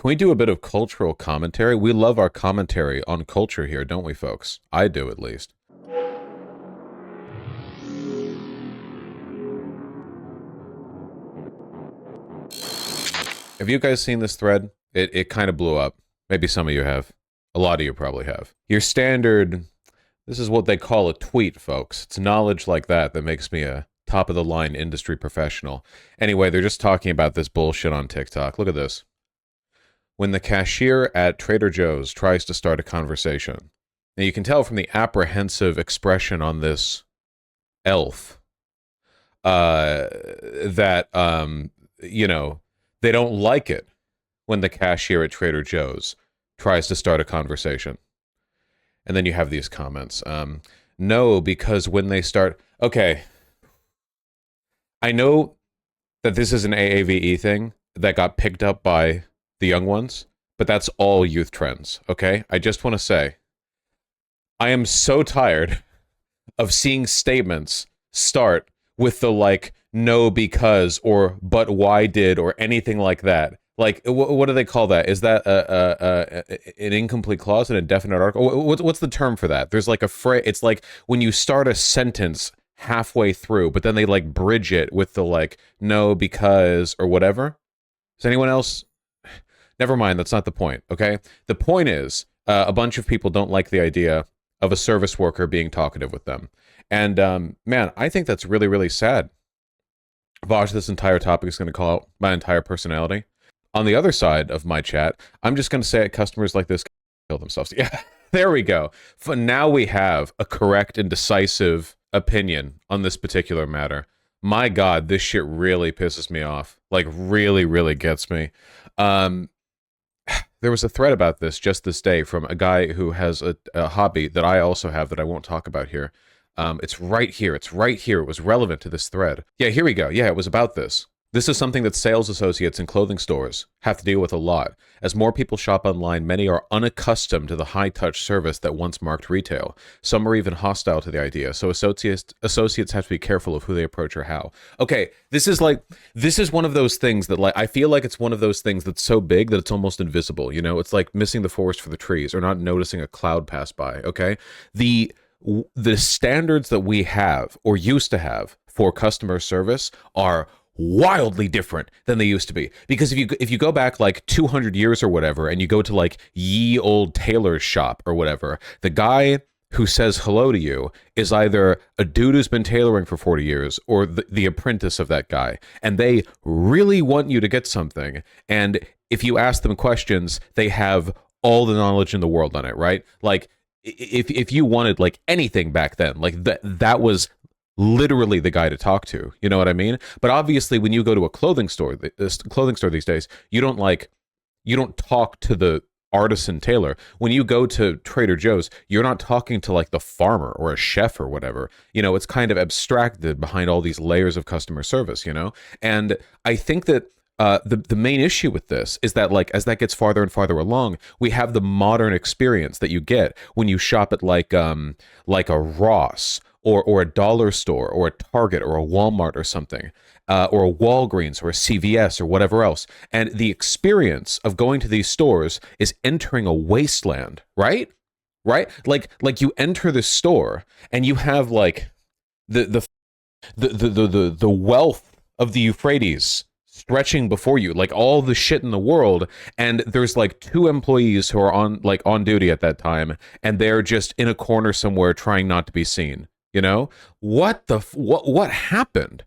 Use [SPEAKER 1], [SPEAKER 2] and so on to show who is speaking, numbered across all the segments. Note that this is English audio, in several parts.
[SPEAKER 1] Can we do a bit of cultural commentary? We love our commentary on culture here, don't we, folks? I do, at least. Have you guys seen this thread? It kind of blew up. Maybe some of you have. A lot of you probably have. Your standard, this is what they call a tweet, folks. It's knowledge like that that makes me a top-of-the-line industry professional. Anyway, they're just talking about this bullshit on TikTok. Look at this. When the cashier at Trader Joe's tries to start a conversation. Now, you can tell from the apprehensive expression on this elf that, you know, they don't like it when the cashier at Trader Joe's tries to start a conversation. And then you have these comments. No, because when they start... Okay. I know that this is an AAVE thing that got picked up by the young ones, but that's all youth trends, okay? I just want to say, I am so tired of seeing statements start with the, like, no, because, or but why did, or anything like that. Like, what do they call that? Is that an incomplete clause, an indefinite article? What's the term for that? There's like a phrase. It's like when you start a sentence halfway through, but then they like bridge it with the like, no, because, or whatever. Does anyone else? Never mind. That's not the point. Okay. The point is, a bunch of people don't like the idea of a service worker being talkative with them. And man, I think that's really, really sad. Vaush, this entire topic is going to call out my entire personality. On the other side of my chat, I'm just going to say customers like this kill themselves. Yeah, there we go. For now we have a correct and decisive opinion on this particular matter. My God, this shit really pisses me off. Like, really, really gets me. There was a thread about this just this day from a guy who has a hobby that I also have that I won't talk about here. It's right here. It's right here. It was relevant to this thread. Yeah, here we go. Yeah, it was about this. This is something that sales associates in clothing stores have to deal with a lot. As more people shop online, many are unaccustomed to the high-touch service that once marked retail. Some are even hostile to the idea, so associates have to be careful of who they approach or how. Okay, this is one of those things that, like, I feel like it's one of those things that's so big that it's almost invisible, you know? It's like missing the forest for the trees or not noticing a cloud pass by, okay? The standards that we have or used to have for customer service are wildly different than they used to be. Because if you go back like 200 years or whatever, and you go to like ye old tailor's shop or whatever, the guy who says hello to you is either a dude who's been tailoring for 40 years or the apprentice of that guy. And they really want you to get something. And if you ask them questions, they have all the knowledge in the world on it, right? Like, if you wanted like anything back then, like that was literally the guy to talk to, you know what I mean? But obviously when you go to a clothing store these days, you don't talk to the artisan tailor. When you go to Trader Joe's, you're not talking to like the farmer or a chef or whatever. You know, it's kind of abstracted behind all these layers of customer service, you know? And I think that the main issue with this is that, like, as that gets farther and farther along, we have the modern experience that you get when you shop at like a Ross or a dollar store or a Target or a Walmart or something, or a Walgreens or a CVS or whatever else. And the experience of going to these stores is entering a wasteland, right? Right? Like you enter the store and you have like the wealth of the Euphrates stretching before you, like all the shit in the world, and there's like two employees who are on duty at that time, and they're just in a corner somewhere trying not to be seen. You know, what happened?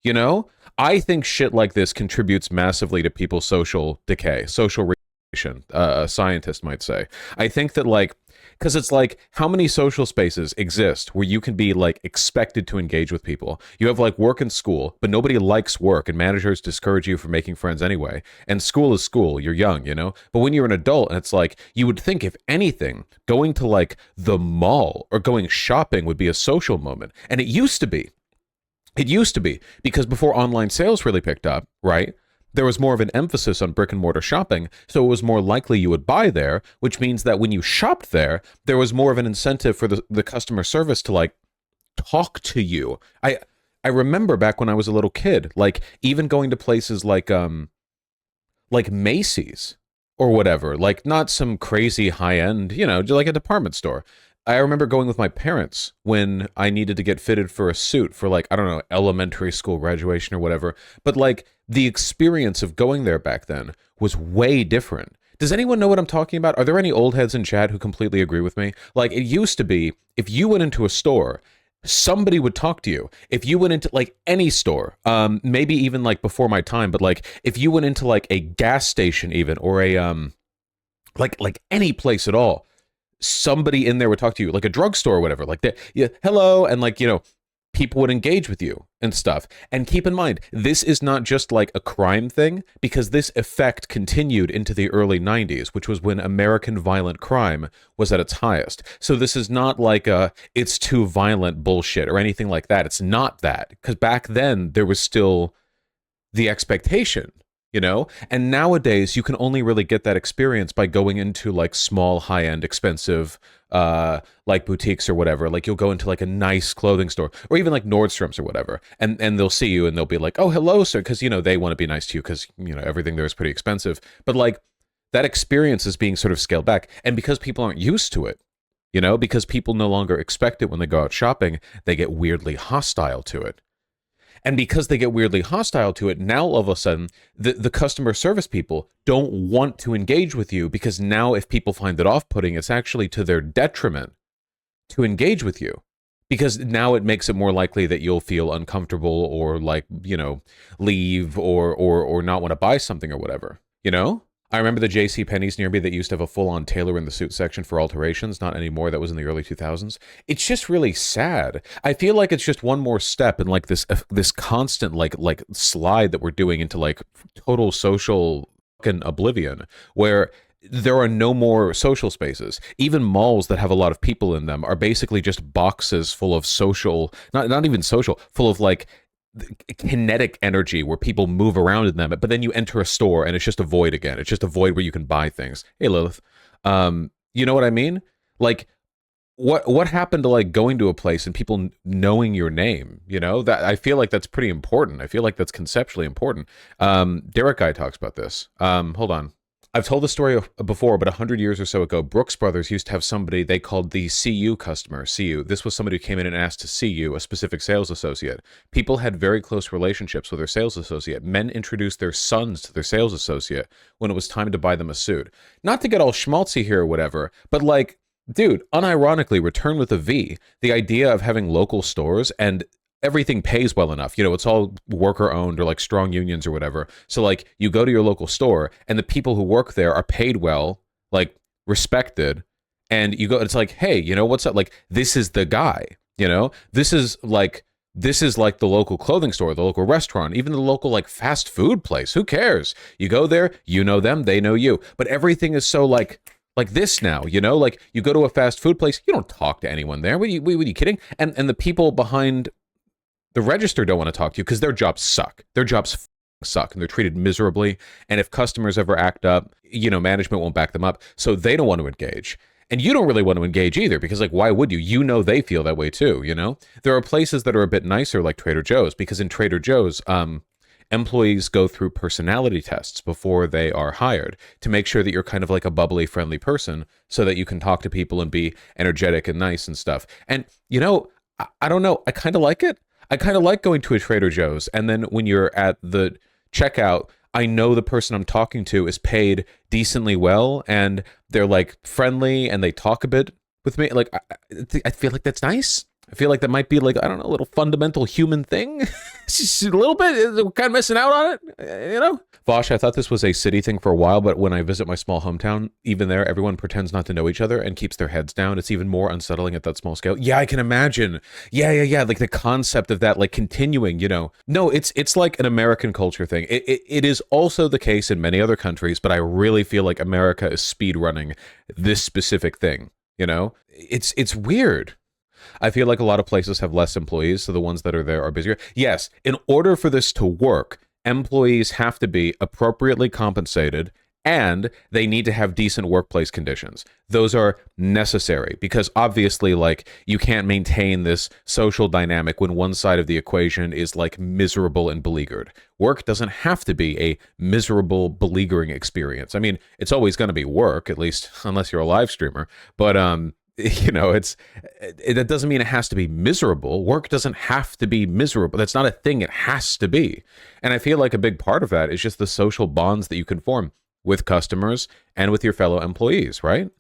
[SPEAKER 1] You know, I think shit like this contributes massively to people's social decay, social radiation, a scientist might say. I think that, like, because it's like, how many social spaces exist where you can be like expected to engage with people? You have like work and school, but nobody likes work, and managers discourage you from making friends anyway. And school is school, you're young, you know? But when you're an adult, and it's like, you would think, if anything, going to like the mall or going shopping would be a social moment. And it used to be. It used to be, because before online sales really picked up, right? There was more of an emphasis on brick and mortar shopping, so it was more likely you would buy there, which means that when you shopped there, there was more of an incentive for the customer service to like talk to you. I remember back when I was a little kid, like even going to places like Macy's, or whatever, like not some crazy high end, just like a department store. I remember going with my parents when I needed to get fitted for a suit for like, I don't know, elementary school graduation or whatever. But like the experience of going there back then was way different. Does anyone know what I'm talking about? Are there any old heads in chat who completely agree with me? Like it used to be, if you went into a store, somebody would talk to you. If you went into like any store, maybe even like before my time, but like if you went into like a gas station even, or a like any place at all, somebody in there would talk to you, like a drugstore or whatever, like that. Yeah, hello, and like people would engage with you and stuff. And keep in mind, this is not just like a crime thing, because this effect continued into the early 90s, which was when American violent crime was at its highest. So this is not like it's too violent bullshit or anything like that. It's not that, because back then there was still the expectation. And nowadays you can only really get that experience by going into like small, high-end, expensive, like boutiques or whatever. Like you'll go into like a nice clothing store, or even like Nordstrom's or whatever, and they'll see you and they'll be like, "Oh, hello, sir," because they want to be nice to you because everything there is pretty expensive. But like that experience is being sort of scaled back, and because people aren't used to it, because people no longer expect it when they go out shopping, they get weirdly hostile to it. And because they get weirdly hostile to it, now all of a sudden, the customer service people don't want to engage with you, because now if people find it off-putting, it's actually to their detriment to engage with you. Because now it makes it more likely that you'll feel uncomfortable or like, leave or not want to buy something or whatever, I remember the J.C. Penney's near me that used to have a full-on tailor in the suit section for alterations. Not anymore. That was in the early 2000s. It's just really sad. I feel like it's just one more step in like this constant like slide that we're doing into like total social fucking oblivion, where there are no more social spaces. Even malls that have a lot of people in them are basically just boxes full of social, not even social, full of like kinetic energy where people move around in them, but then you enter a store and it's just a void again. It's just a void where you can buy things. Hey, Lilith. You know what I mean? Like, what happened to like going to a place and people knowing your name? That I feel like that's pretty important. I feel like that's conceptually important. Derek Guy talks about this. Hold on. I've told the story before, but 100 years or so ago, Brooks Brothers used to have somebody they called the CU customer. CU. This was somebody who came in and asked to see you, a specific sales associate. People had very close relationships with their sales associate. Men introduced their sons to their sales associate when it was time to buy them a suit. Not to get all schmaltzy here or whatever, but like, dude, unironically, return with a V. The idea of having local stores and everything pays well enough. It's all worker owned or like strong unions or whatever. So like you go to your local store and the people who work there are paid well, like respected. And you go, it's like, hey, what's up? Like, this is the guy, this is like the local clothing store, the local restaurant, even the local like fast food place. Who cares? You go there, you know them, they know you. But everything is so like this now, like you go to a fast food place, you don't talk to anyone there. What are you kidding? And the people behind the register don't want to talk to you because their jobs suck. Their jobs suck and they're treated miserably. And if customers ever act up, management won't back them up. So they don't want to engage. And you don't really want to engage either, because like, why would you? They feel that way too, There are places that are a bit nicer like Trader Joe's, because in Trader Joe's, employees go through personality tests before they are hired to make sure that you're kind of like a bubbly, friendly person so that you can talk to people and be energetic and nice and stuff. And, I don't know. I kind of like it. I kind of like going to a Trader Joe's, and then when you're at the checkout, I know the person I'm talking to is paid decently well, and they're like friendly, and they talk a bit with me. Like, I feel like that's nice. I feel like that might be like, I don't know, a little fundamental human thing. Just a little bit, we're kind of missing out on it, Vaush, I thought this was a city thing for a while, but when I visit my small hometown, even there, everyone pretends not to know each other and keeps their heads down. It's even more unsettling at that small scale. Yeah, I can imagine. Yeah. Like the concept of that, like continuing, No, it's like an American culture thing. It is also the case in many other countries, but I really feel like America is speed running this specific thing, It's weird. I feel like a lot of places have less employees, so the ones that are there are busier. Yes, in order for this to work, employees have to be appropriately compensated and they need to have decent workplace conditions. Those are necessary because obviously, like, you can't maintain this social dynamic when one side of the equation is like miserable and beleaguered. Work doesn't have to be a miserable, beleaguering experience. I mean, it's always going to be work, at least unless you're a live streamer. But you know, that doesn't mean it has to be miserable. Work doesn't have to be miserable. That's not a thing. It has to be. And I feel like a big part of that is just the social bonds that you can form with customers and with your fellow employees, right?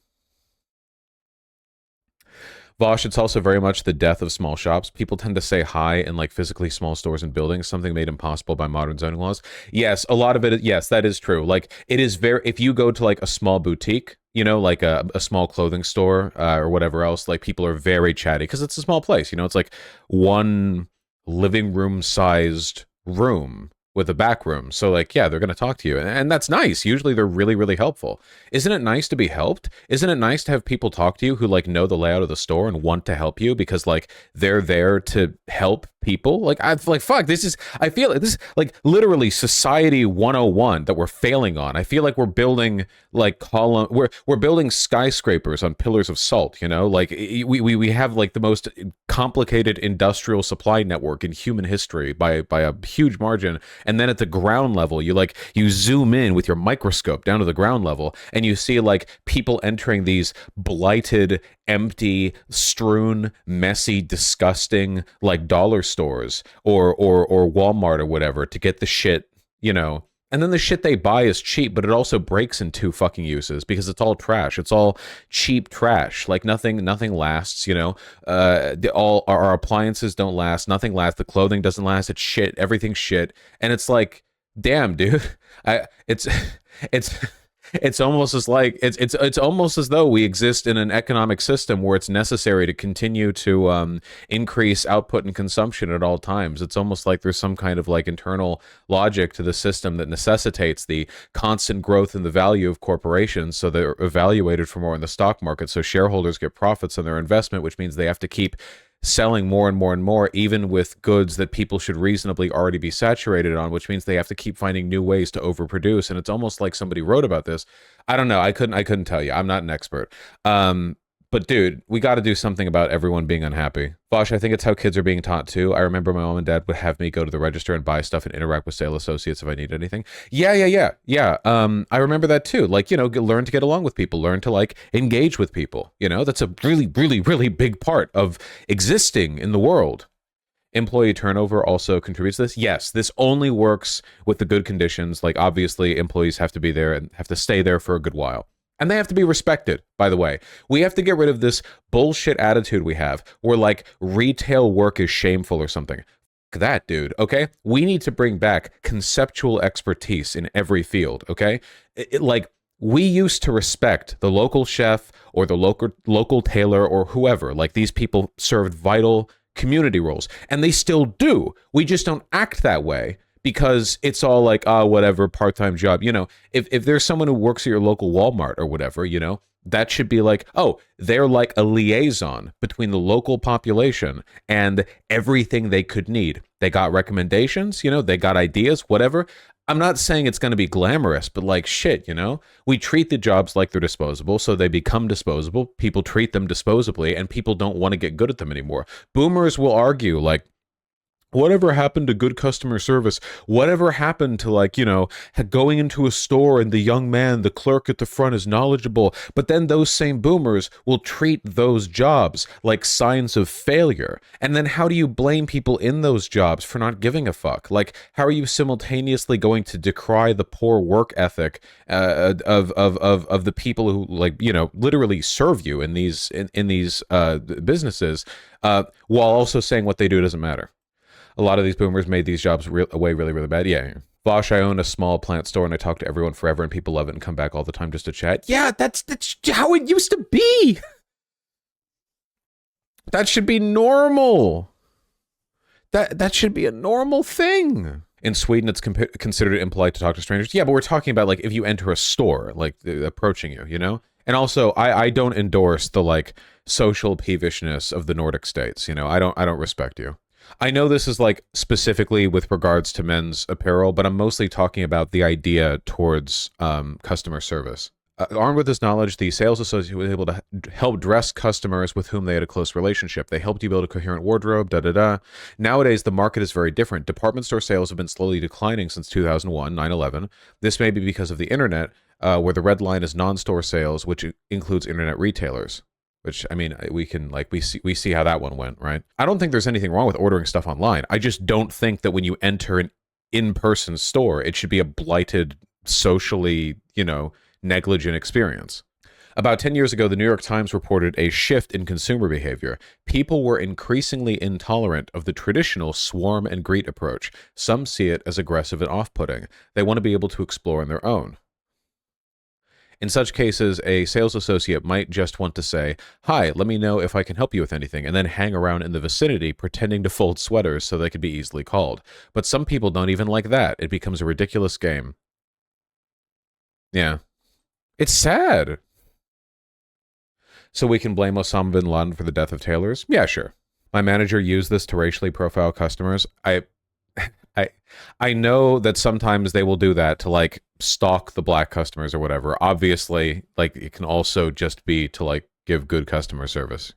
[SPEAKER 1] Vaush, it's also very much the death of small shops. People tend to say hi in like physically small stores and buildings, something made impossible by modern zoning laws. Yes, a lot of it, yes, that is true. Like, it is very, if you go to like a small boutique, you know, like a small clothing store or whatever else, like, people are very chatty because it's a small place. You know, it's like one living room sized room with a back room. So like, yeah, they're going to talk to you. And that's nice. Usually they're really, really helpful. Isn't it nice to be helped? Isn't it nice to have people talk to you who like know the layout of the store and want to help you because like they're there to help people? Like, I've like, fuck, I feel like this is like literally society 101 that we're failing on. I feel like we're building like we're building skyscrapers on pillars of salt, you know? Like, we have like the most complicated industrial supply network in human history by a huge margin. And then at the ground level, you zoom in with your microscope down to the ground level and you see like people entering these blighted, empty, strewn, messy, disgusting like dollar stores or Walmart or whatever to get the shit, you know. And then the shit they buy is cheap, but it also breaks in 2 fucking uses because it's all trash. It's all cheap trash. Like, nothing lasts, you know. All our appliances don't last. Nothing lasts. The clothing doesn't last. It's shit. Everything's shit. And it's like, damn, dude. It's almost as like it's almost as though we exist in an economic system where it's necessary to continue to increase output and consumption at all times. It's almost like there's some kind of like internal logic to the system that necessitates the constant growth in the value of corporations, so they're evaluated for more in the stock market, so shareholders get profits on their investment, which means they have to keep selling more and more and more, even with goods that people should reasonably already be saturated on, which means they have to keep finding new ways to overproduce. And it's almost like somebody wrote about this. I don't know. I couldn't tell you. I'm not an expert. But dude, we got to do something about everyone being unhappy. Vaush, I think it's how kids are being taught too. I remember my mom and dad would have me go to the register and buy stuff and interact with sales associates if I needed anything. Yeah. I remember that too. Like, you know, learn to get along with people, learn to like engage with people. You know, that's a really, really, really big part of existing in the world. Employee turnover also contributes to this. Yes, this only works with the good conditions. Like, obviously, employees have to be there and have to stay there for a good while. And they have to be respected, by the way. We have to get rid of this bullshit attitude we have where, like, retail work is shameful or something. Fuck that, dude, okay? We need to bring back conceptual expertise in every field, okay? Like, we used to respect the local chef or the local tailor or whoever. Like, these people served vital community roles, and they still do. We just don't act that way. Because it's all like, whatever, part-time job. You know, if there's someone who works at your local Walmart or whatever, you know, that should be like, oh, they're like a liaison between the local population and everything they could need. They got recommendations, you know, they got ideas, whatever. I'm not saying it's going to be glamorous, but like, shit, you know, we treat the jobs like they're disposable, so they become disposable. People treat them disposably, and people don't want to get good at them anymore. Boomers will argue like, whatever happened to good customer service? Whatever happened to, like, you know, going into a store and the young man, the clerk at the front is knowledgeable? But then those same boomers will treat those jobs like signs of failure. And then how do you blame people in those jobs for not giving a fuck? Like, how are you simultaneously going to decry the poor work ethic of the people who, like, you know, literally serve you in these businesses while also saying what they do doesn't matter? A lot of these boomers made these jobs away really, really bad. Yeah. Vaush, I own a small plant store and I talk to everyone forever and people love it and come back all the time just to chat. Yeah, that's how it used to be. That should be normal. That should be a normal thing. In Sweden, it's considered impolite to talk to strangers. Yeah, but we're talking about like if you enter a store, like approaching you, you know? And also, I don't endorse the like social peevishness of the Nordic states. You know, I don't respect you. I know this is like specifically with regards to men's apparel, but I'm mostly talking about the idea towards customer service. Armed with this knowledge, the sales associate was able to help dress customers with whom they had a close relationship. They helped you build a coherent wardrobe, da da da. Nowadays, the market is very different. Department store sales have been slowly declining since 2001, 9/11. This may be because of the internet, where the red line is non-store sales, which includes internet retailers. Which, I mean, we can, like, we see how that one went, right? I don't think there's anything wrong with ordering stuff online. I just don't think that when you enter an in-person store, it should be a blighted, socially, negligent experience. About 10 years ago, the New York Times reported a shift in consumer behavior. People were increasingly intolerant of the traditional swarm and greet approach. Some see it as aggressive and off-putting. They want to be able to explore on their own. In such cases, a sales associate might just want to say, "Hi, let me know if I can help you with anything," and then hang around in the vicinity pretending to fold sweaters so they could be easily called. But some people don't even like that. It becomes a ridiculous game. Yeah. It's sad. So we can blame Osama bin Laden for the death of tailors? Yeah, sure. My manager used this to racially profile customers. I I know that sometimes they will do that to like stalk the black customers or whatever. Obviously, like it can also just be to like give good customer service,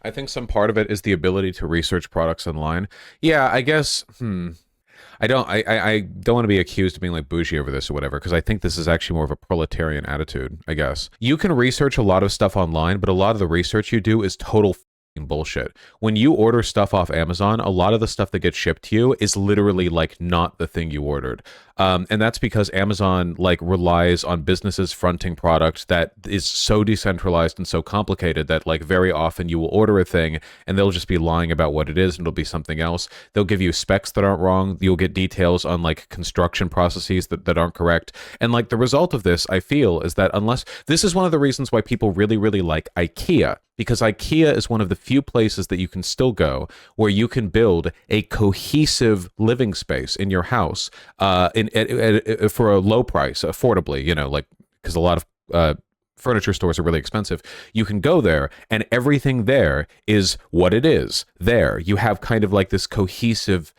[SPEAKER 1] I think some part of it is the ability to research products online. Yeah, I guess I don't want to be accused of being like bougie over this or whatever, because I think this is actually more of a proletarian attitude, I guess. You can research a lot of stuff online, but a lot of the research you do is total bullshit. When you order stuff off Amazon, a lot of the stuff that gets shipped to you is literally like not the thing you ordered. And that's because Amazon like relies on businesses fronting product that is so decentralized and so complicated that like very often you will order a thing and they'll just be lying about what it is and it'll be something else. They'll give you specs that aren't wrong. You'll get details on like construction processes that aren't correct. And like the result of this, I feel, is that unless this is one of the reasons why people really, really like IKEA, because IKEA is one of the few places that you can still go where you can build a cohesive living space in your house for a low price, affordably, like because a lot of furniture stores are really expensive. You can go there and everything there is what it is. There, you have kind of like this cohesive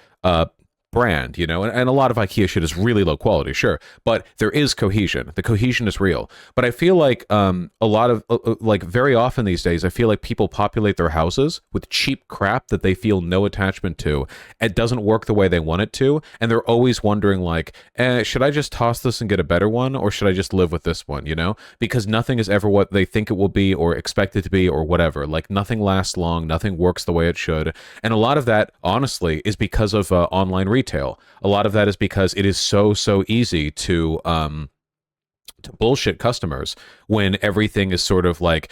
[SPEAKER 1] brand, and a lot of IKEA shit is really low quality, sure, but there is cohesion. The cohesion is real. But I feel like a lot of like very often these days, I feel like people populate their houses with cheap crap that they feel no attachment to. It doesn't work the way they want it to, and they're always wondering like, should I just toss this and get a better one, or should I just live with this one? Because nothing is ever what they think it will be or expect it to be or whatever. Like nothing lasts long, nothing works the way it should, and a lot of that, honestly, is because of online retail. A lot of that is because it is so easy to bullshit customers when everything is sort of like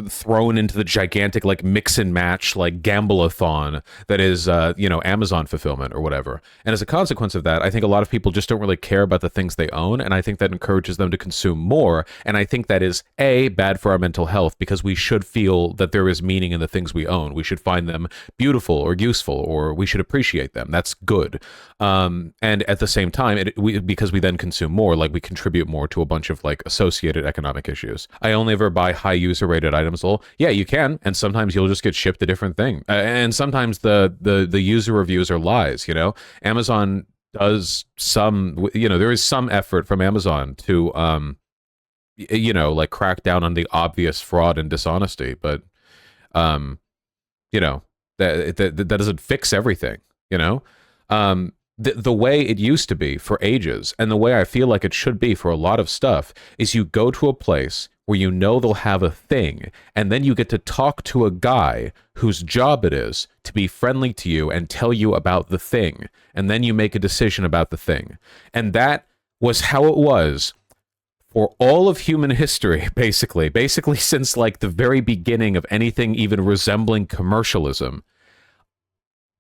[SPEAKER 1] thrown into the gigantic like mix and match like gamble-a-thon that is Amazon fulfillment or whatever. And as a consequence of that, I think a lot of people just don't really care about the things they own, and I think that encourages them to consume more. And I think that is bad for our mental health, because we should feel that there is meaning in the things we own. We should find them beautiful or useful, or we should appreciate them. That's good. And at the same time, because we then consume more, like we contribute more to a bunch of like associated economic issues. I only ever buy high user rated items. Well, yeah, you can, and sometimes you'll just get shipped a different thing, and sometimes the user reviews are lies. Amazon does some, there is some effort from Amazon to like crack down on the obvious fraud and dishonesty, but that doesn't fix everything. The way it used to be for ages, and the way I feel like it should be for a lot of stuff, is you go to a place where they'll have a thing, and then you get to talk to a guy whose job it is to be friendly to you and tell you about the thing, and then you make a decision about the thing. And that was how it was for all of human history, basically since like the very beginning of anything even resembling commercialism,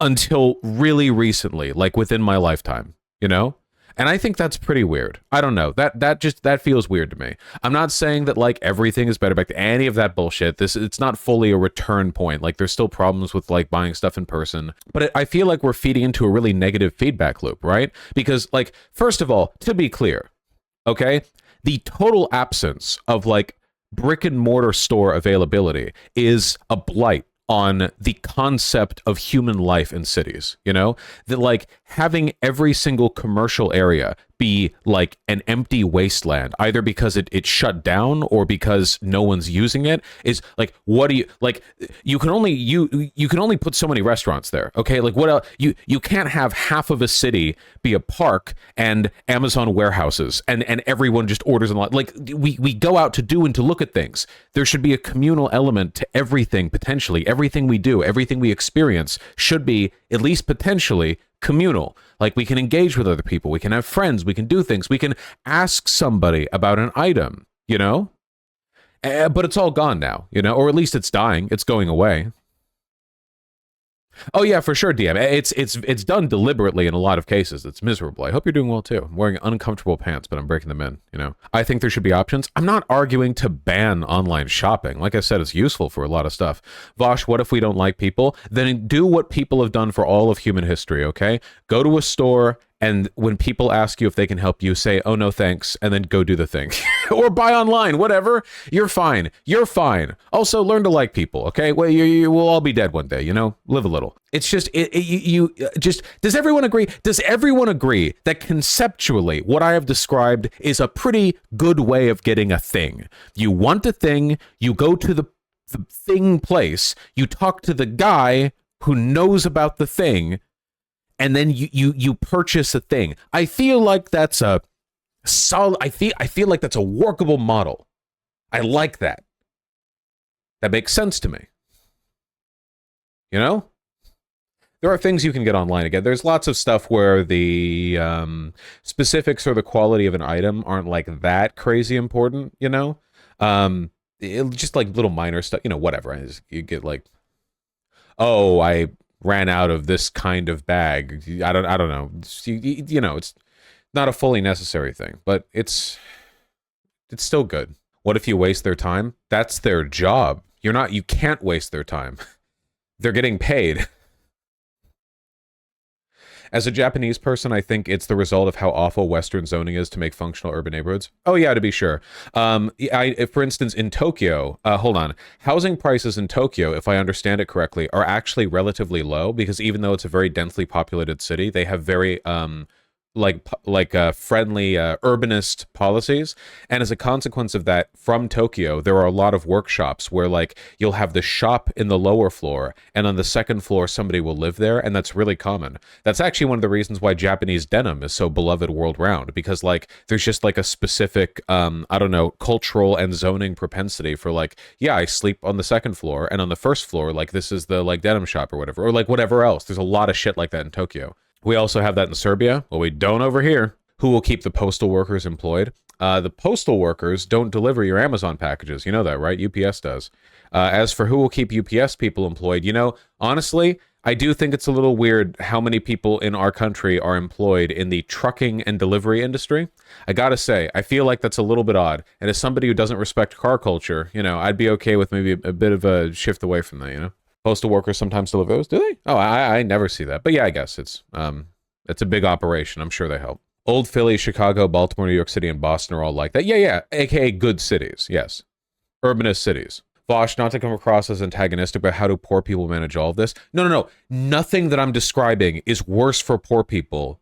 [SPEAKER 1] until really recently, like within my lifetime, And I think that's pretty weird. I don't know. That feels weird to me. I'm not saying that like everything is better back to any of that bullshit. It's not fully a return point. Like there's still problems with like buying stuff in person. But I feel like we're feeding into a really negative feedback loop, right? Because like, first of all, to be clear, okay, the total absence of like brick and mortar store availability is a blight on the concept of human life in cities, you know? That like having every single commercial area be like an empty wasteland, either because it shut down or because no one's using it, is like, what do you like? You can only you can only put so many restaurants there, okay? Like what else? You can't have half of a city be a park and Amazon warehouses and everyone just orders a lot. Like we go out to do and to look at things. There should be a communal element to everything potentially. Everything we do, everything we experience should be at least potentially communal. Like we can engage with other people, we can have friends, we can do things, we can ask somebody about an item, you know? But it's all gone now, you know, or at least it's dying, it's going away. Oh yeah, for sure, DM. It's done deliberately in a lot of cases. It's miserable. I hope you're doing well too. I'm wearing uncomfortable pants, but I'm breaking them in, you know. I think there should be options. I'm not arguing to ban online shopping. Like I said, it's useful for a lot of stuff. Vaush, what if we don't like people? Then do what people have done for all of human history, okay? Go to a store, and when people ask you if they can help you, say, oh, no, thanks, and then go do the thing. Or buy online, whatever. You're fine. You're fine. Also, learn to like people, okay? Well, you will all be dead one day, you know? Live a little. It's just, does everyone agree? Does everyone agree that conceptually what I have described is a pretty good way of getting a thing? You want a thing, you go to the thing place, you talk to the guy who knows about the thing, and then you purchase a thing. I feel like that's a solid. I feel like that's a workable model. I like that. That makes sense to me. You know, there are things you can get online again. There's lots of stuff where the specifics or the quality of an item aren't like that crazy important. You know, just like little minor stuff. You know, whatever. You get like, oh, I ran out of this kind of bag. I don't know. You know, it's not a fully necessary thing, but it's still good. What if you waste their time? That's their job. You can't waste their time. They're getting paid. As a Japanese person, I think it's the result of how awful Western zoning is to make functional urban neighborhoods. Oh yeah, to be sure. For instance, in Tokyo, hold on, housing prices in Tokyo, if I understand it correctly, are actually relatively low because even though it's a very densely populated city, they have very friendly urbanist policies, and as a consequence of that, from Tokyo there are a lot of workshops where like you'll have the shop in the lower floor and on the second floor somebody will live there, and that's really common. That's actually one of the reasons why Japanese denim is so beloved world round, because like there's just like a specific I don't know, cultural and zoning propensity for like, yeah, I sleep on the second floor, and on the first floor like this is the like denim shop or whatever, or like whatever else. There's a lot of shit like that in Tokyo. We also have that in Serbia. Well, we don't over here. Who will keep the postal workers employed? The postal workers don't deliver your Amazon packages. You know that, right? UPS does. As for who will keep UPS people employed, you know, honestly, I do think it's a little weird how many people in our country are employed in the trucking and delivery industry. I gotta say, I feel like that's a little bit odd. And as somebody who doesn't respect car culture, you know, I'd be okay with maybe a bit of a shift away from that, you know? Postal workers sometimes deliver those, do they? Oh, I never see that. But yeah, I guess it's a big operation. I'm sure they help. Old Philly, Chicago, Baltimore, New York City, and Boston are all like that. Yeah, aka good cities, yes. Urbanist cities. Vaush, not to come across as antagonistic, but how do poor people manage all of this? No. Nothing that I'm describing is worse for poor people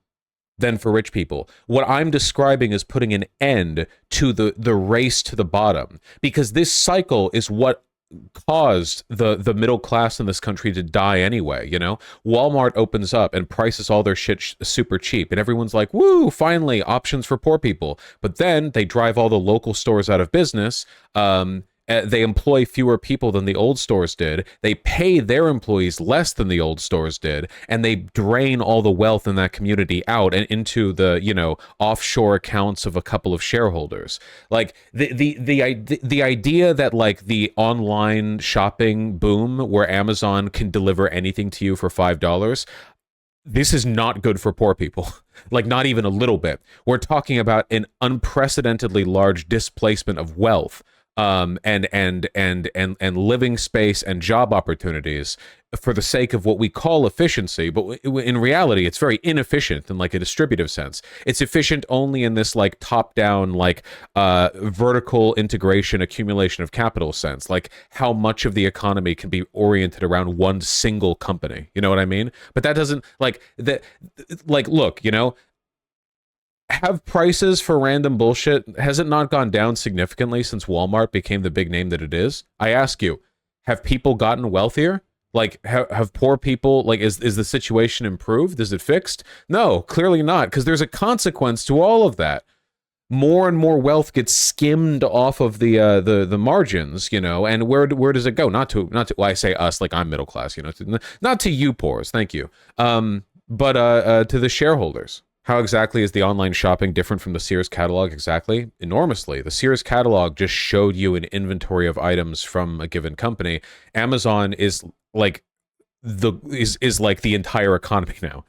[SPEAKER 1] than for rich people. What I'm describing is putting an end to the race to the bottom, because this cycle is what caused the middle class in this country to die anyway. You know, Walmart opens up and prices all their shit super cheap, and everyone's like, woo, finally options for poor people. But then they drive all the local stores out of business. They employ fewer people than the old stores did. They pay their employees less than the old stores did, and they drain all the wealth in that community out and into the, you know, offshore accounts of a couple of shareholders. Like the idea that like the online shopping boom where Amazon can deliver anything to you for $5. This is not good for poor people. Like, not even a little bit. We're talking about an unprecedentedly large displacement of wealth and living space and job opportunities for the sake of what we call efficiency, but in reality it's very inefficient in like a distributive sense. It's efficient only in this like top down like vertical integration accumulation of capital sense, like how much of the economy can be oriented around one single company, you know what I mean? But that doesn't like that, like, look, you know, have prices for random bullshit, has it not gone down significantly since Walmart became the big name that it is? I ask you, have people gotten wealthier? Like, have poor people, like, is the situation improved? Is it fixed? No, clearly not, because there's a consequence to all of that. More and more wealth gets skimmed off of the margins, you know, and where does it go? Not to well, I say us, like I'm middle class, you know, not to you poors, thank you, but to the shareholders. How exactly is the online shopping different from the Sears catalog? Exactly, enormously. The Sears catalog just showed you an inventory of items from a given company. Amazon is like is like the entire economy now.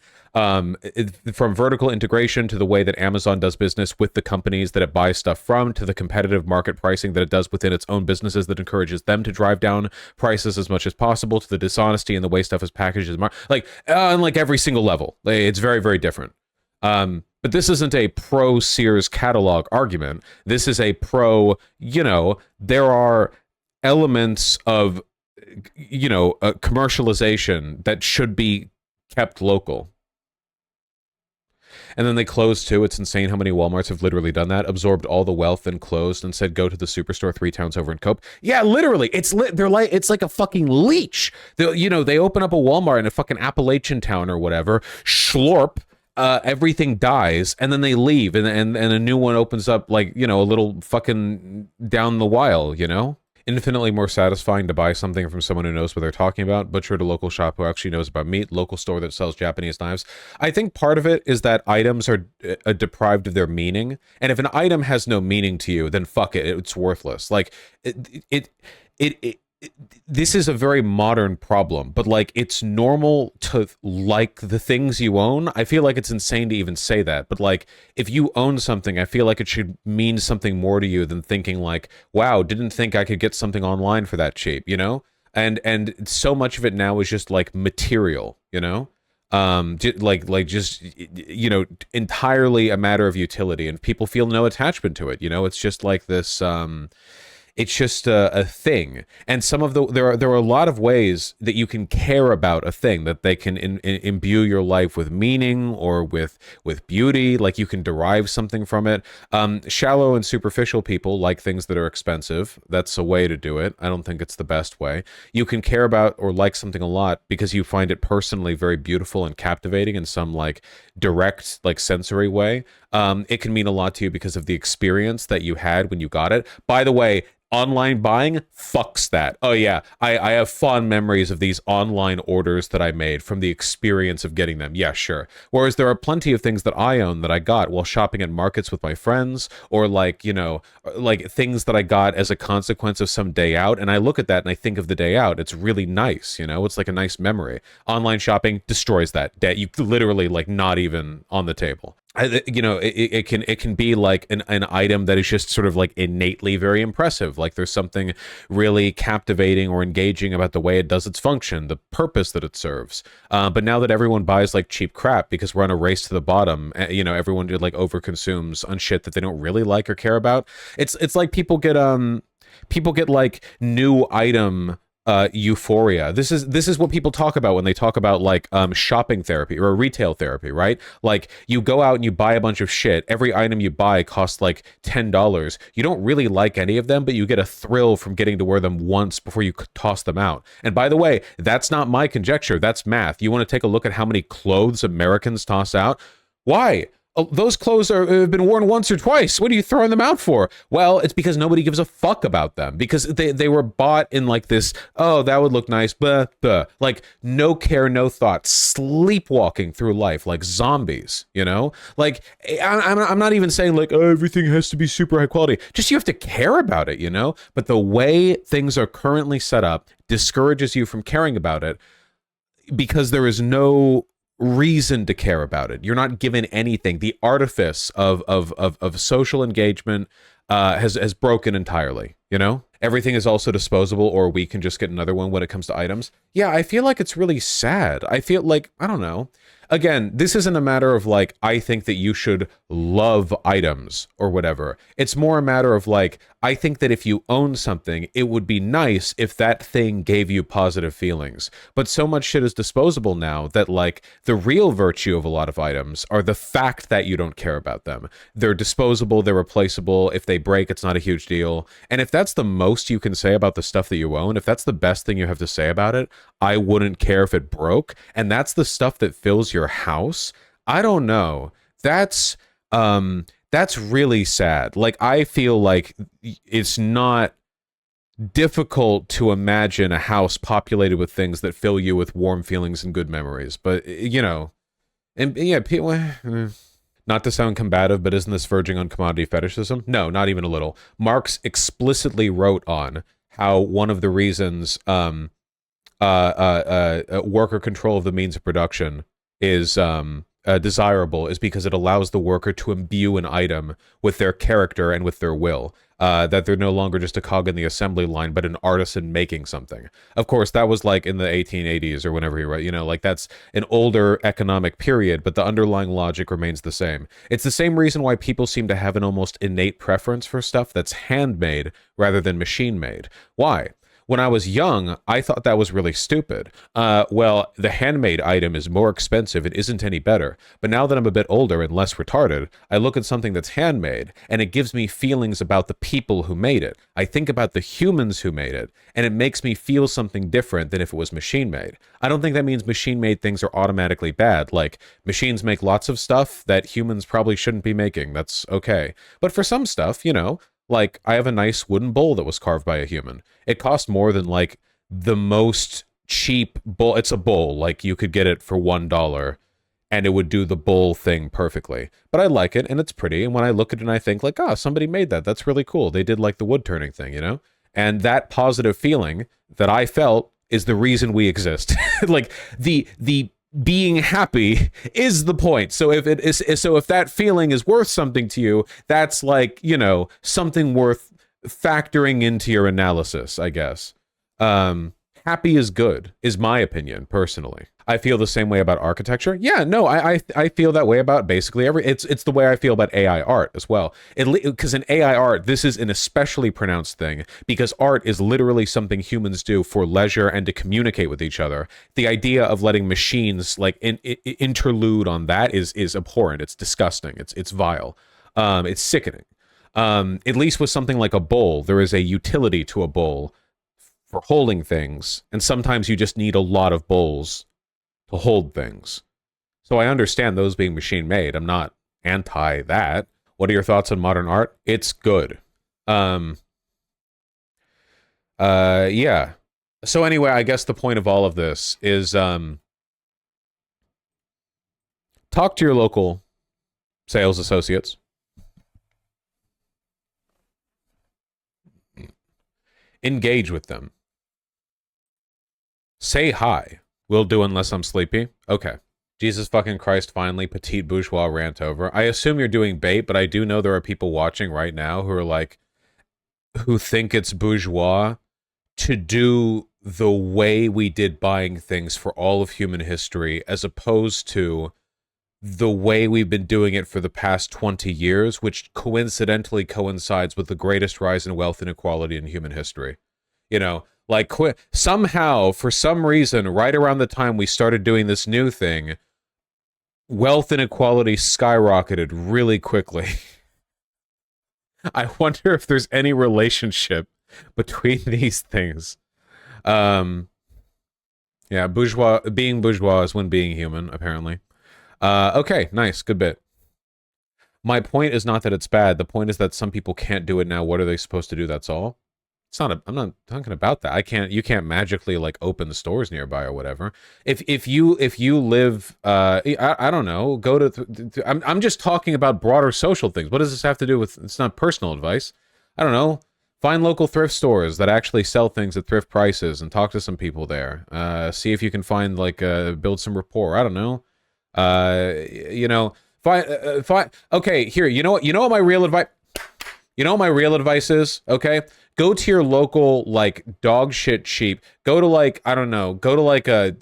[SPEAKER 1] From vertical integration to the way that Amazon does business with the companies that it buys stuff from, to the competitive market pricing that it does within its own businesses that encourages them to drive down prices as much as possible, to the dishonesty and the way stuff is packaged, like on like every single level. It's very, very different. But this isn't a pro Sears catalog argument. This is a pro, you know, there are elements of, you know, commercialization that should be kept local. And then they closed too. It's insane how many Walmarts have literally done that, absorbed all the wealth and closed and said, go to the superstore 3 towns over and cope. Yeah, literally. They're like, it's like a fucking leech. You know, they open up a Walmart in a fucking Appalachian town or whatever, schlorp, everything dies, and then they leave, and a new one opens up, like, you know, a little fucking down the while, you know? Infinitely more satisfying to buy something from someone who knows what they're talking about. Butcher at a local shop who actually knows about meat. Local store that sells Japanese knives. I think part of it is that items are deprived of their meaning, and if an item has no meaning to you, then fuck it, it's worthless. Like, this is a very modern problem, but like, it's normal to like the things you own. I feel like it's insane to even say that, but like, if you own something, I feel like it should mean something more to you than thinking like, wow, didn't think I could get something online for that cheap, you know? And so much of it now is just like material, you know? Like just, you know, entirely a matter of utility, and people feel no attachment to it, you know? It's just like this, it's just a thing. And some of there are a lot of ways that you can care about a thing, that they can imbue your life with meaning or with beauty. Like, you can derive something from it. Shallow and superficial people like things that are expensive. That's a way to do it. I don't think it's the best way. You can care about or like something a lot because you find it personally very beautiful and captivating in some like direct, like sensory way. It can mean a lot to you because of the experience that you had when you got it. By the way, online buying fucks that. Oh yeah, I have fond memories of these online orders that I made from the experience of getting them. Yeah, sure. Whereas there are plenty of things that I own that I got while shopping at markets with my friends, or like, you know, like things that I got as a consequence of some day out, and I look at that and I think of the day out. It's really nice, you know? It's like a nice memory. Online shopping destroys that. You literally, like, not even on the table. You know, it can be like an item that is just sort of like innately very impressive. Like, there's something really captivating or engaging about the way it does its function, the purpose that it serves. But now that everyone buys like cheap crap because we're on a race to the bottom, you know, everyone like overconsumes on shit that they don't really like or care about. It's like people get like new item euphoria. This is what people talk about when they talk about like shopping therapy or retail therapy, right? Like, you go out and you buy a bunch of shit. Every item you buy costs like $10. You don't really like any of them, but you get a thrill from getting to wear them once before you toss them out. And by the way, that's not my conjecture. That's math. You want to take a look at how many clothes Americans toss out? Why? Those clothes have been worn once or twice. What are you throwing them out for? Well, it's because nobody gives a fuck about them, because they were bought in like this, oh, that would look nice, but like, no care, no thought, sleepwalking through life like zombies, you know? Like, I'm not even saying like, oh, everything has to be super high quality. Just, you have to care about it, you know? But the way things are currently set up discourages you from caring about it, because there is no reason to care about it. You're not given anything. The artifice of social engagement, has broken entirely. You know, everything is also disposable, or we can just get another one when it comes to items. Yeah, I feel like it's really sad. I feel like, I don't know. Again, this isn't a matter of like, I think that you should love items or whatever. It's more a matter of like, I think that if you own something, it would be nice if that thing gave you positive feelings. But so much shit is disposable now that like the real virtue of a lot of items are the fact that you don't care about them. They're disposable, they're replaceable. If they break, it's not a huge deal. And if that's the most you can say about the stuff that you own, if that's the best thing you have to say about it, I wouldn't care if it broke. And that's the stuff that fills your house. I don't know. That's really sad. Like, I feel like it's not difficult to imagine a house populated with things that fill you with warm feelings and good memories. But, you know, and yeah, people, not to sound combative, but isn't this verging on commodity fetishism? No, not even a little. Marx explicitly wrote on how one of the reasons worker control of the means of production is desirable is because it allows the worker to imbue an item with their character and with their will. That they're no longer just a cog in the assembly line, but an artisan making something. Of course, that was like in the 1880s or whenever he wrote, you know, like that's an older economic period, but the underlying logic remains the same. It's the same reason why people seem to have an almost innate preference for stuff that's handmade rather than machine-made. Why? When I was young, I thought that was really stupid. Well, the handmade item is more expensive. It isn't any better. But now that I'm a bit older and less retarded, I look at something that's handmade, and it gives me feelings about the people who made it. I think about the humans who made it, and it makes me feel something different than if it was machine-made. I don't think that means machine-made things are automatically bad. Like, machines make lots of stuff that humans probably shouldn't be making. That's okay. But for some stuff, you know, like, I have a nice wooden bowl that was carved by a human. It cost more than, like, the most cheap bowl. It's a bowl. Like, you could get it for $1, and it would do the bowl thing perfectly. But I like it, and it's pretty, and when I look at it and I think, like, oh, somebody made that. That's really cool. They did, like, the wood-turning thing, you know? And that positive feeling that I felt is the reason we exist. Like, the being happy is the point. So if it is, so if that feeling is worth something to you, that's like, you know, something worth factoring into your analysis, I guess. Happy is good, is my opinion, personally. I feel the same way about architecture. Yeah, no, I feel that way about basically it's the way I feel about AI art as well. Because in AI art, this is an especially pronounced thing because art is literally something humans do for leisure and to communicate with each other. The idea of letting machines like interlude on that is abhorrent. It's disgusting. It's vile. It's sickening. At least with something like a bowl, there is a utility to a bowl for holding things, and sometimes you just need a lot of bowls to hold things. So I understand those being machine made. I'm not anti that. What are your thoughts on modern art? It's good. Yeah. So anyway, I guess the point of all of this is talk to your local sales associates. Engage with them. Say hi. Will do unless I'm sleepy. Okay. Jesus fucking Christ, finally, petite bourgeois rant over. I assume you're doing bait, but I do know there are people watching right now who are like, who think it's bourgeois to do the way we did buying things for all of human history, as opposed to the way we've been doing it for the past 20 years, which coincidentally coincides with the greatest rise in wealth inequality in human history. You know, like somehow, for some reason, right around the time we started doing this new thing, wealth inequality skyrocketed really quickly. I wonder if there's any relationship between these things. Yeah, being bourgeois is when being human, apparently. Okay, nice, good bit. My point is not that it's bad. The point is that some people can't do it now. What are they supposed to do? That's all. It's not. I'm not talking about that. You can't magically like open the stores nearby or whatever. If you live, I don't know. Go to. I'm just talking about broader social things. What does this have to do with? It's not personal advice. I don't know. Find local thrift stores that actually sell things at thrift prices and talk to some people there. See if you can find like build some rapport. I don't know. You know, fine. Okay, here. You know what? My real advice. You know what my real advice is? Okay. Go to your local like dog shit cheap. Go to like, I don't know, go to like a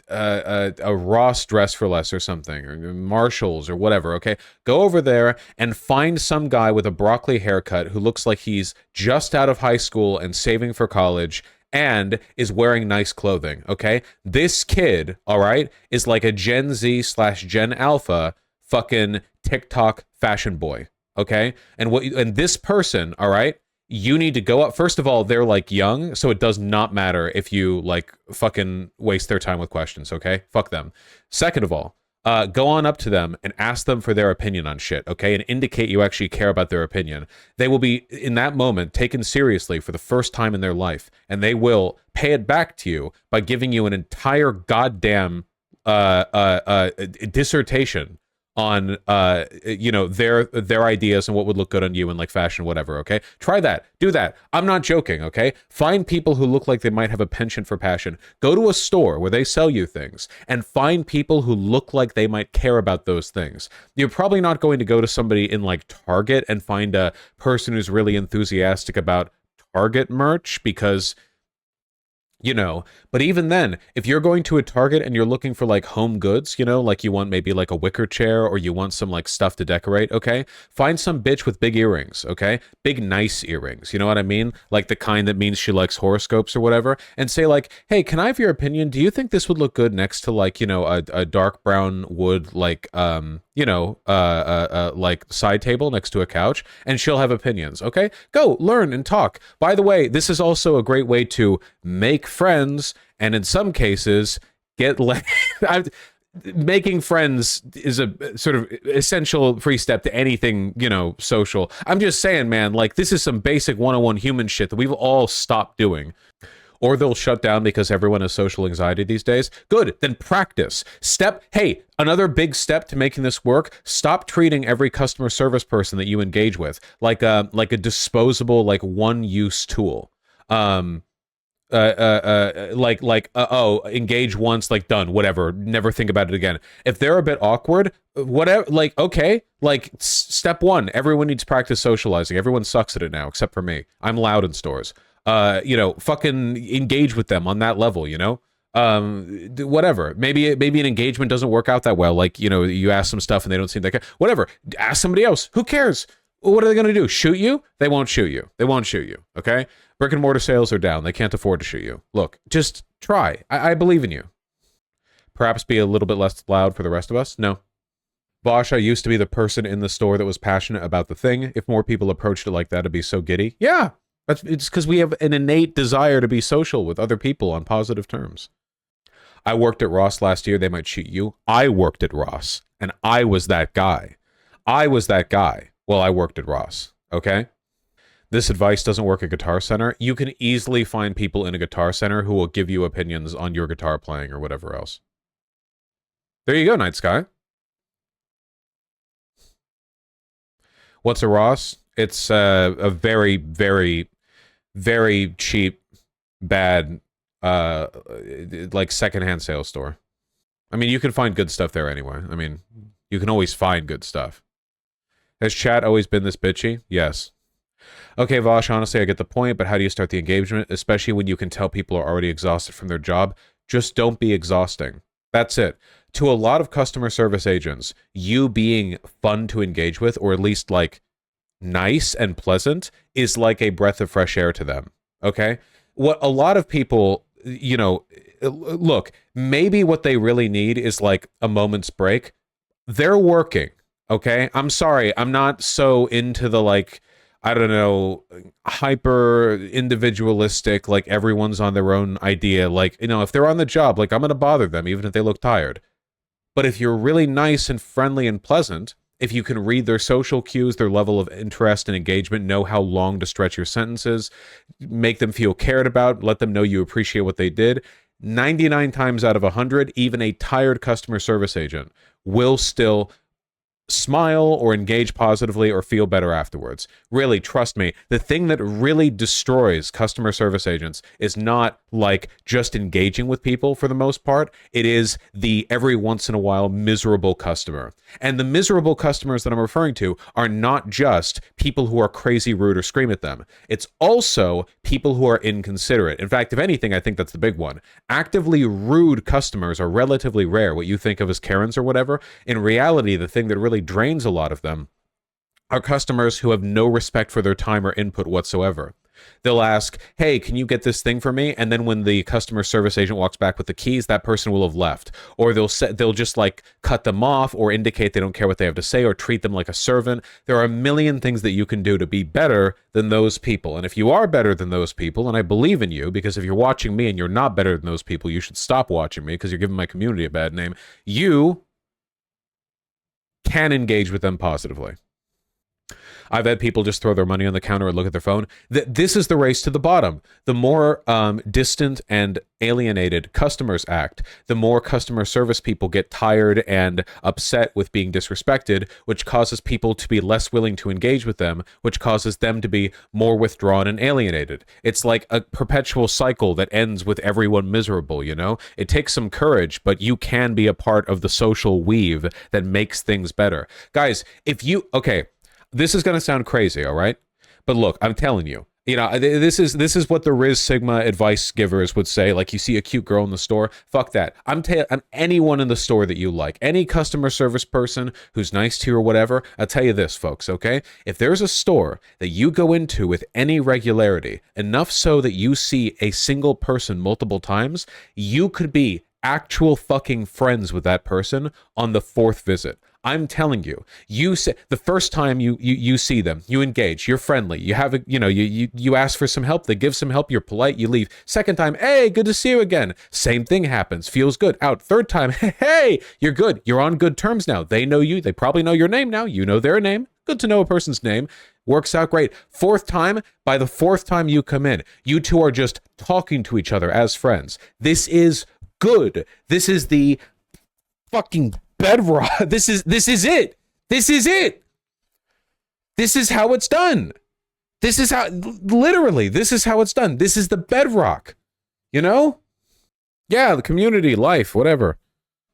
[SPEAKER 1] Ross Dress for Less or something, or Marshalls or whatever, okay? Go over there and find some guy with a broccoli haircut who looks like he's just out of high school and saving for college and is wearing nice clothing, okay? This kid, all right, is like a Gen Z slash Gen Alpha fucking TikTok fashion boy, okay? And this person, all right, you need to go up. First of all, they're like young, so it does not matter if you like fucking waste their time with questions, okay? Fuck them. Second of all, go on up to them and ask them for their opinion on shit, okay? And indicate you actually care about their opinion. They will be, in that moment, taken seriously for the first time in their life, and they will pay it back to you by giving you an entire goddamn dissertation on their ideas and what would look good on you in like fashion, whatever. Okay, try that, do that. I'm not joking. Okay, find people who look like they might have a penchant for passion. Go to a store where they sell you things and find people who look like they might care about those things. You're probably not going to go to somebody in like Target and find a person who's really enthusiastic about Target merch, because but even then, if you're going to a Target and you're looking for like home goods, like you want maybe like a wicker chair, or you want some like stuff to decorate, okay? Find some bitch with big earrings, okay? Big nice earrings, you know what I mean? Like the kind that means she likes horoscopes or whatever, and say like, hey, can I have your opinion? Do you think this would look good next to like, a dark brown wood, like, like side table next to a couch, and she'll have opinions, okay? Go learn and talk. By the way, this is also a great way to make friends, and in some cases get making friends is a sort of essential free step to anything social. I'm just saying, man, like this is some basic 101 human shit that we've all stopped doing. Or they'll shut down because everyone has social anxiety these days. Good, then practice. Hey, another big step to making this work, stop treating every customer service person that you engage with like a disposable, like one-use tool. Engage once, like done, whatever, never think about it again. If they're a bit awkward, whatever, like, okay, like step one, everyone needs practice socializing. Everyone sucks at it now, except for me. I'm loud in stores. Fucking engage with them on that level, whatever. Maybe an engagement doesn't work out that well. Like, you ask them stuff and they don't seem like whatever. Ask somebody else. Who cares? What are they going to do? Shoot you? They won't shoot you. Okay? Brick and mortar sales are down. They can't afford to shoot you. Look, just try. I believe in you. Perhaps be a little bit less loud for the rest of us? No. Vaush, I used to be the person in the store that was passionate about the thing. If more people approached it like that, it'd be so giddy. Yeah. It's because we have an innate desire to be social with other people on positive terms. I worked at Ross last year. They might shoot you. I worked at Ross, and I was that guy. Well, I worked at Ross, okay? This advice doesn't work at Guitar Center. You can easily find people in a Guitar Center who will give you opinions on your guitar playing or whatever else. There you go, Night Sky. What's a Ross? It's a very, very, very cheap, bad, like secondhand sales store. I mean, you can find good stuff there anyway. I mean, you can always find good stuff. Has chat always been this bitchy? Yes. Okay, Vaush, honestly, I get the point, but how do you start the engagement, especially when you can tell people are already exhausted from their job? Just don't be exhausting. That's it. To a lot of customer service agents, you being fun to engage with, or at least like nice and pleasant, is like a breath of fresh air to them. Okay? What a lot of people, look, maybe what they really need is like a moment's break. They're working. Okay? I'm sorry. I'm not so into the like, I don't know, hyper individualistic, like everyone's on their own idea. Like, if they're on the job, like I'm going to bother them even if they look tired. But if you're really nice and friendly and pleasant, if you can read their social cues, their level of interest and engagement, know how long to stretch your sentences, make them feel cared about, let them know you appreciate what they did, 99 times out of 100, even a tired customer service agent will still smile or engage positively or feel better afterwards. Really, trust me, the thing that really destroys customer service agents is not like just engaging with people for the most part. It is the every once in a while miserable customer. And the miserable customers that I'm referring to are not just people who are crazy rude or scream at them. It's also people who are inconsiderate. In fact, if anything, I think that's the big one. Actively rude customers are relatively rare, what you think of as Karens or whatever. In reality, the thing that really drains a lot of them are customers who have no respect for their time or input whatsoever. They'll ask, hey, can you get this thing for me? And then when the customer service agent walks back with the keys, that person will have left. Or they'll just like cut them off or indicate they don't care what they have to say or treat them like a servant. There are a million things that you can do to be better than those people. And if you are better than those people, and I believe in you, because if you're watching me and you're not better than those people, you should stop watching me because you're giving my community a bad name. You can engage with them positively. I've had people just throw their money on the counter and look at their phone. This is the race to the bottom. The more distant and alienated customers act, the more customer service people get tired and upset with being disrespected, which causes people to be less willing to engage with them, which causes them to be more withdrawn and alienated. It's like a perpetual cycle that ends with everyone miserable, you know? It takes some courage, but you can be a part of the social weave that makes things better. Guys, okay, this is going to sound crazy, all right? But look, I'm telling you, this is what the Riz Sigma advice givers would say. Like, you see a cute girl in the store, fuck that. I'm anyone in the store that you like, any customer service person who's nice to you or whatever. I'll tell you this, folks, okay? If there's a store that you go into with any regularity, enough so that you see a single person multiple times, you could be actual fucking friends with that person on the 4th visit. I'm telling you, the first time you see them, you engage, you're friendly, you have you ask for some help, they give some help, you're polite, you leave. Second time, hey, good to see you again. Same thing happens, feels good. Out. Third time, hey, you're good, you're on good terms now. They know you, they probably know your name now, you know their name. Good to know a person's name. Works out great. 4th time, by the 4th time you come in, you two are just talking to each other as friends. This is good. This is the fucking bedrock. This is it. This is it. This is how it's done. This is how, literally, this is how it's done. This is the bedrock. You know? Yeah, the community, life, whatever.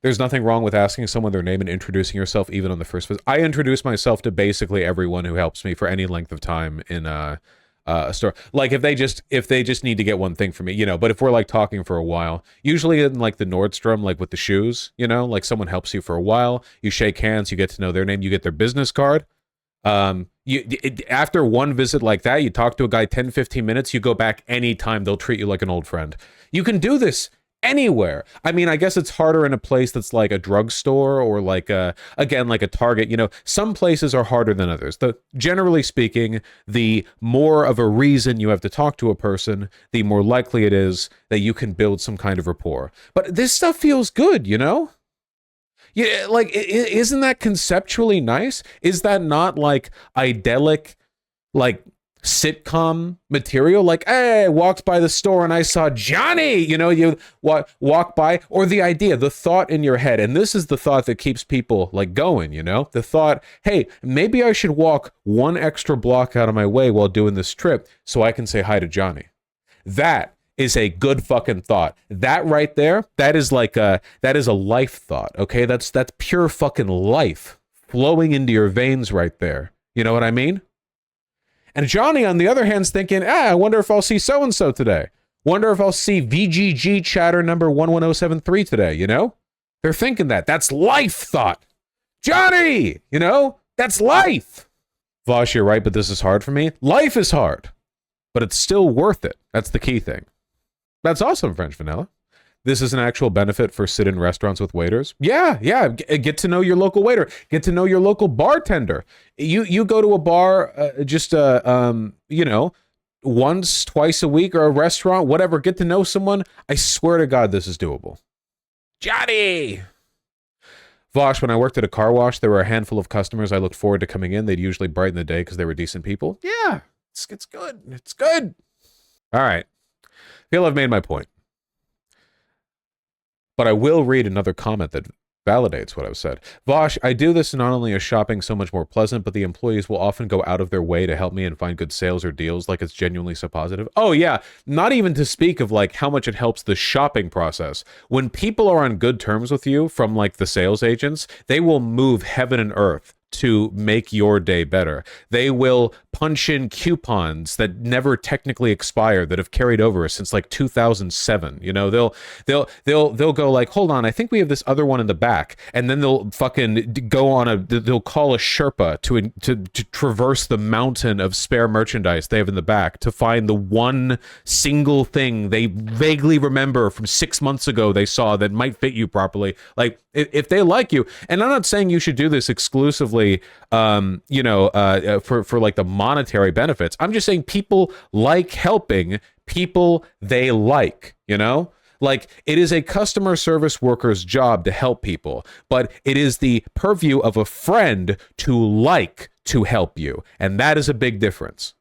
[SPEAKER 1] There's nothing wrong with asking someone their name and introducing yourself even on the first visit. I introduce myself to basically everyone who helps me for any length of time in a store. Like if they just need to get one thing from me, but if we're like talking for a while, usually in like the Nordstrom, like with the shoes, like someone helps you for a while, you shake hands, you get to know their name, you get their business card. After one visit like that, you talk to a guy 10-15 minutes, you go back anytime, they'll treat you like an old friend. You can do this anywhere. I mean, I guess it's harder in a place that's like a drugstore or like again, like a Target. Some places are harder than others. Generally speaking, the more of a reason you have to talk to a person, the more likely it is that you can build some kind of rapport. But this stuff feels good, Yeah, like, isn't that conceptually nice? Is that not like idyllic, like sitcom material? Like, hey, I walked by the store and I saw Johnny, you walk by, or the idea, the thought in your head. And this is the thought that keeps people like going, the thought, hey, maybe I should walk one extra block out of my way while doing this trip so I can say hi to Johnny. That is a good fucking thought. That right there, that is a life thought. Okay. That's pure fucking life flowing into your veins right there. You know what I mean? And Johnny, on the other hand, is thinking, I wonder if I'll see so-and-so today. Wonder if I'll see VGG chatter number 11073 today, They're thinking that. That's life thought. Johnny, that's life. Vaush, you're right, but this is hard for me. Life is hard, but it's still worth it. That's the key thing. That's awesome, French Vanilla. This is an actual benefit for sit-in restaurants with waiters. Yeah. Get to know your local waiter. Get to know your local bartender. You go to a bar, once, twice a week, or a restaurant, whatever. Get to know someone. I swear to God, this is doable. Johnny! Vaush, when I worked at a car wash, there were a handful of customers I looked forward to coming in. They'd usually brighten the day because they were decent people. Yeah, it's good. It's good. All right. I feel I've made my point. But I will read another comment that Validates what I've said. Vaush, I do this not only is shopping so much more pleasant, but the employees will often go out of their way to help me and find good sales or deals. Like, it's genuinely so positive. Oh yeah, not even to speak of like how much it helps the shopping process. When people are on good terms with you from like the sales agents, they will move heaven and earth to make your day better. They will punch in coupons that never technically expire, that have carried over since like 2007. You know, they'll go like, hold on, I think we have this other one in the back, and then they'll fucking go on they'll call a Sherpa to traverse the mountain of spare merchandise they have in the back to find the one single thing they vaguely remember from 6 months ago they saw that might fit you properly. Like, if they like you, and I'm not saying you should do this exclusively, for like the monetary benefits. I'm just saying people like helping people they like, you know? Like, it is a customer service worker's job to help people, but it is the purview of a friend to like to help you. And that is a big difference.